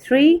3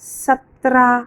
17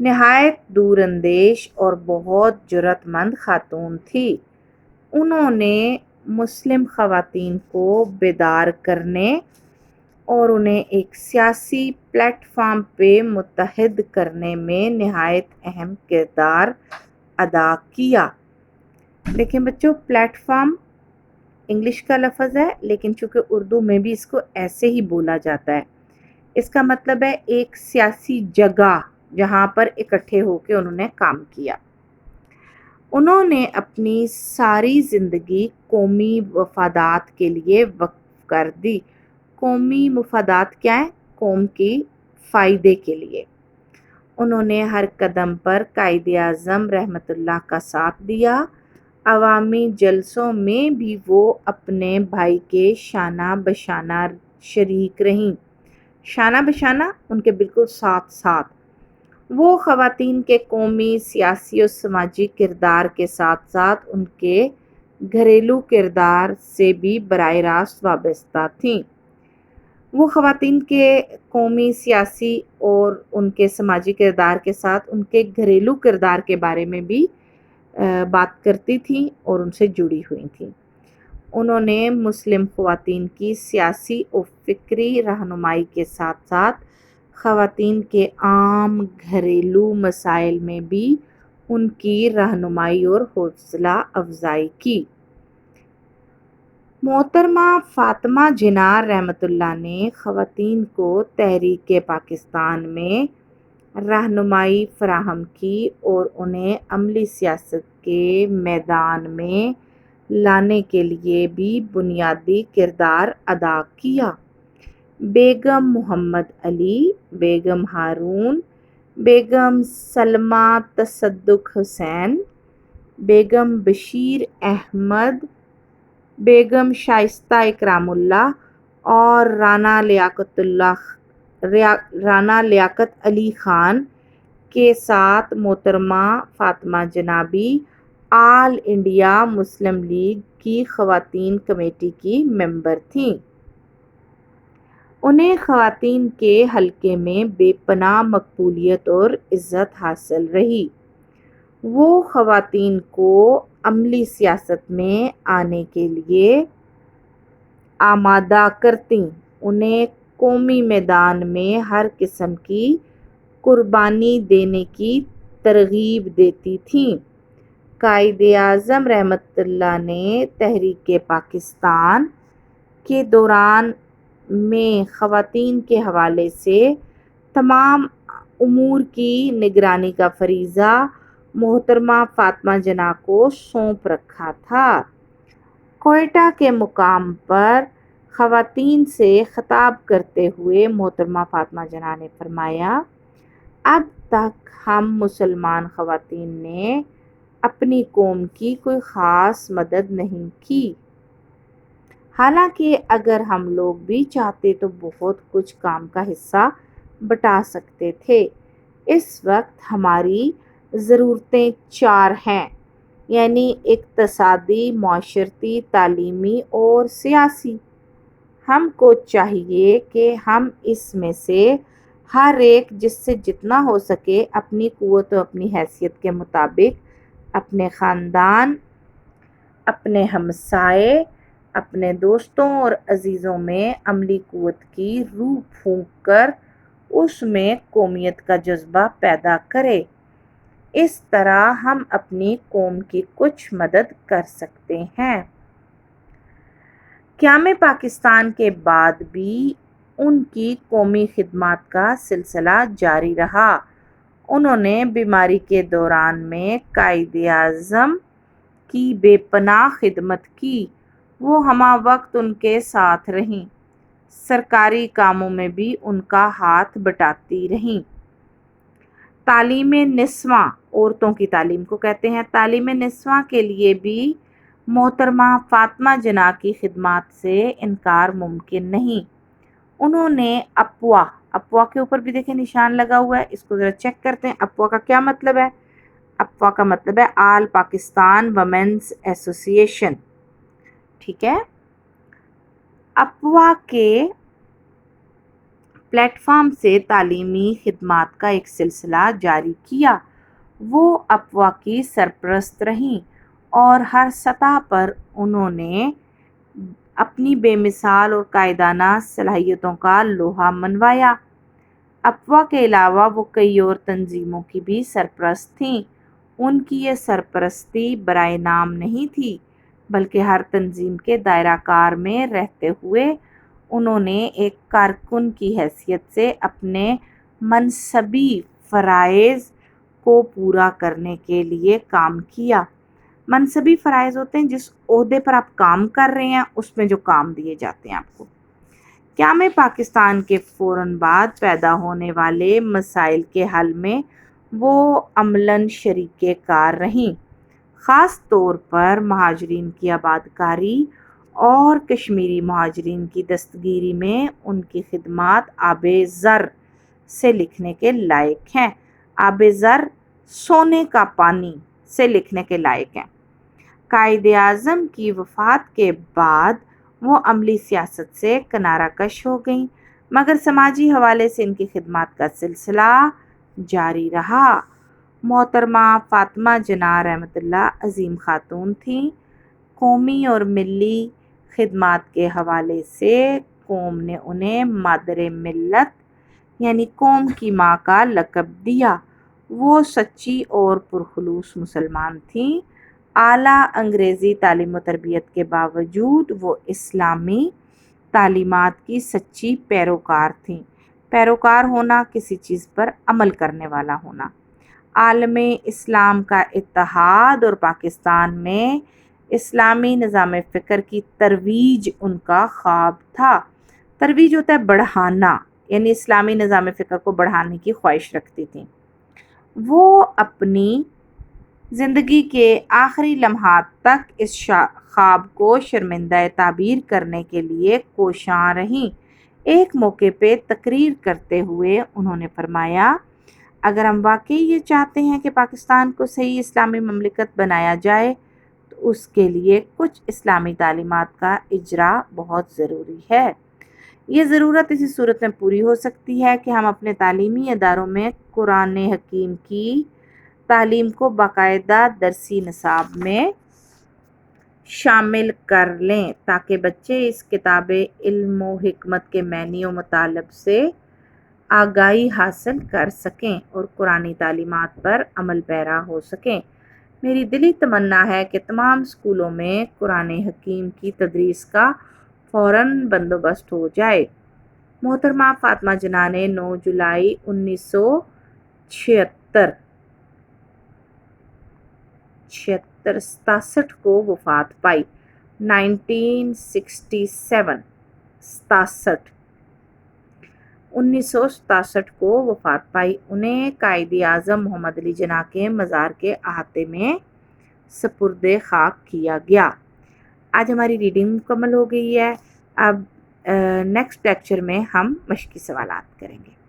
نہایت دور اندیش اور بہت جرأت مند خاتون تھی۔ انہوں نے مسلم خواتین کو بیدار کرنے اور انہیں ایک سیاسی پلیٹ فارم پہ متحد کرنے میں نہایت اہم کردار ادا کیا۔ دیکھیں بچوں، پلیٹ فارم انگلش کا لفظ ہے، لیکن چونکہ اردو میں بھی اس کو ایسے ہی بولا جاتا ہے۔ اس کا مطلب ہے ایک سیاسی جگہ جہاں پر اکٹھے ہو کے انہوں نے کام کیا۔ انہوں نے اپنی ساری زندگی قومی مفادات کے لیے وقف کر دی۔ قومی مفادات کیا ہیں؟ قوم کی فائدے کے لیے۔ انہوں نے ہر قدم پر قائد اعظم رحمۃ اللہ کا ساتھ دیا۔ عوامی جلسوں میں بھی وہ اپنے بھائی کے شانہ بشانہ شریک رہیں۔ شانہ بشانہ ان کے بالکل ساتھ ساتھ۔ وہ خواتین کے قومی، سیاسی اور سماجی کردار کے ساتھ ساتھ ان کے گھریلو کردار سے بھی براہ راست وابستہ تھیں۔ وہ خواتین کے قومی، سیاسی اور ان کے سماجی کردار کے ساتھ ان کے گھریلو کردار کے بارے میں بھی بات کرتی تھیں اور ان سے جڑی ہوئی تھیں۔ انہوں نے مسلم خواتین کی سیاسی و فکری رہنمائی کے ساتھ ساتھ خواتین کے عام گھریلو مسائل میں بھی ان کی رہنمائی اور حوصلہ افزائی کی۔ محترمہ فاطمہ جناح رحمۃ اللہ نے خواتین کو تحریک پاکستان میں رہنمائی فراہم کی اور انہیں عملی سیاست کے میدان میں لانے کے لیے بھی بنیادی کردار ادا کیا۔ بیگم محمد علی، بیگم ہارون، بیگم سلمیٰ تصدق حسین، بیگم بشیر احمد، بیگم شائستہ اکرام اللہ اور رانا لیاقت علی خان کے ساتھ محترمہ فاطمہ جناح بھی آل انڈیا مسلم لیگ کی خواتین کمیٹی کی ممبر تھیں۔ انہیں خواتین کے حلقے میں بے پناہ مقبولیت اور عزت حاصل رہی۔ وہ خواتین کو عملی سیاست میں آنے کے لیے آمادہ کرتیں، انہیں قومی میدان میں ہر قسم کی قربانی دینے کی ترغیب دیتی تھیں۔ قائد اعظم رحمۃ اللہ نے تحریک پاکستان کے دوران میں خواتین کے حوالے سے تمام امور کی نگرانی کا فریضہ محترمہ فاطمہ جناح کو سونپ رکھا تھا۔ کوئٹہ کے مقام پر خواتین سے خطاب کرتے ہوئے محترمہ فاطمہ جناح نے فرمایا، اب تک ہم مسلمان خواتین نے اپنی قوم کی کوئی خاص مدد نہیں کی، حالانکہ اگر ہم لوگ بھی چاہتے تو بہت کچھ کام کا حصہ بٹا سکتے تھے۔ اس وقت ہماری ضرورتیں 4 ہیں، یعنی اقتصادی، معاشرتی، تعلیمی اور سیاسی۔ ہم کو چاہیے کہ ہم اس میں سے ہر ایک جس سے جتنا ہو سکے اپنی قوت و اپنی حیثیت کے مطابق اپنے خاندان، اپنے ہمسائے، اپنے دوستوں اور عزیزوں میں عملی قوت کی روح پھونک کر اس میں قومیت کا جذبہ پیدا کرے۔ اس طرح ہم اپنی قوم کی کچھ مدد کر سکتے ہیں۔ قیام پاکستان کے بعد بھی ان کی قومی خدمات کا سلسلہ جاری رہا۔ انہوں نے بیماری کے دوران میں قائد اعظم کی بے پناہ خدمت کی۔ وہ ہمہ وقت ان کے ساتھ رہیں، سرکاری کاموں میں بھی ان کا ہاتھ بٹاتی رہیں۔ تعلیم نسواں، عورتوں کی تعلیم کو کہتے ہیں، تعلیم نسواں کے لیے بھی محترمہ فاطمہ جناح کی خدمات سے انکار ممکن نہیں۔ انہوں نے اپوا کے اوپر بھی دیکھیں نشان لگا ہوا ہے، اس کو ذرا چیک کرتے ہیں۔ اپوا کا کیا مطلب ہے؟ اپوا کا مطلب ہے آل پاکستان ویمنز ایسوسی ایشن، ٹھیک ہے۔ اپوا کے پلیٹ فارم سے تعلیمی خدمات کا ایک سلسلہ جاری کیا۔ وہ افواہ کی سرپرست رہیں اور ہر سطح پر انہوں نے اپنی بے مثال اور قائدانہ صلاحیتوں کا لوہا منوایا۔ افواہ کے علاوہ وہ کئی اور تنظیموں کی بھی سرپرست تھیں۔ ان کی یہ سرپرستی برائے نام نہیں تھی، بلکہ ہر تنظیم کے دائرہ کار میں رہتے ہوئے انہوں نے ایک کارکن کی حیثیت سے اپنے منصبی فرائض کو پورا کرنے کے لیے کام کیا۔ منصبی فرائض ہوتے ہیں جس عہدے پر آپ کام کر رہے ہیں، اس میں جو کام دیے جاتے ہیں آپ کو۔ قیام پاکستان کے فوراً بعد پیدا ہونے والے مسائل کے حل میں وہ عملاً شریک کار رہیں، خاص طور پر مہاجرین کی آباد کاری اور کشمیری مہاجرین کی دستگیری میں ان کی خدمات آب زر سے لکھنے کے لائق ہیں۔ آب زر سونے کا پانی سے لکھنے کے لائق ہیں۔ قائد اعظم کی وفات کے بعد وہ عملی سیاست سے کنارہ کش ہو گئیں، مگر سماجی حوالے سے ان کی خدمات کا سلسلہ جاری رہا۔ محترمہ فاطمہ جناح رحمۃ اللہ عظیم خاتون تھیں۔ قومی اور ملی خدمات کے حوالے سے قوم نے انہیں مادر ملت یعنی قوم کی ماں کا لقب دیا۔ وہ سچی اور پرخلوص مسلمان تھیں۔ اعلیٰ انگریزی تعلیم و تربیت کے باوجود وہ اسلامی تعلیمات کی سچی پیروکار تھیں۔ پیروکار ہونا کسی چیز پر عمل کرنے والا ہونا۔ عالم اسلام کا اتحاد اور پاکستان میں اسلامی نظام فکر کی ترویج ان کا خواب تھا۔ ترویج ہوتا ہے بڑھانا، یعنی اسلامی نظام فکر کو بڑھانے کی خواہش رکھتی تھیں۔ وہ اپنی زندگی کے آخری لمحات تک اس خواب کو شرمندہ تعبیر کرنے کے لیے کوشاں رہیں۔ ایک موقع پہ تقریر کرتے ہوئے انہوں نے فرمایا، اگر ہم واقعی یہ چاہتے ہیں کہ پاکستان کو صحیح اسلامی مملکت بنایا جائے تو اس کے لیے کچھ اسلامی تعلیمات کا اجرا بہت ضروری ہے۔ یہ ضرورت اسی صورت میں پوری ہو سکتی ہے کہ ہم اپنے تعلیمی اداروں میں قرآن حکیم کی تعلیم کو باقاعدہ درسی نصاب میں شامل کر لیں تاکہ بچے اس کتاب علم و حکمت کے معنی و مطالب سے آگاہی حاصل کر سکیں اور قرآنی تعلیمات پر عمل پیرا ہو سکیں۔ میری دلی تمنا ہے کہ تمام اسکولوں میں قرآن حکیم کی تدریس کا فوراً بندوبست ہو جائے۔ محترمہ فاطمہ جناح نے 9 جولائی 1967 کو وفات پائی۔ 1967 کو وفات پائی۔ انہیں قائد اعظم محمد علی جناح کے مزار کے احاطے میں سپرد خاک کیا گیا۔ آج ہماری ریڈنگ مکمل ہو گئی ہے۔ اب نیکسٹ لیکچر میں ہم مشقی سوالات کریں گے۔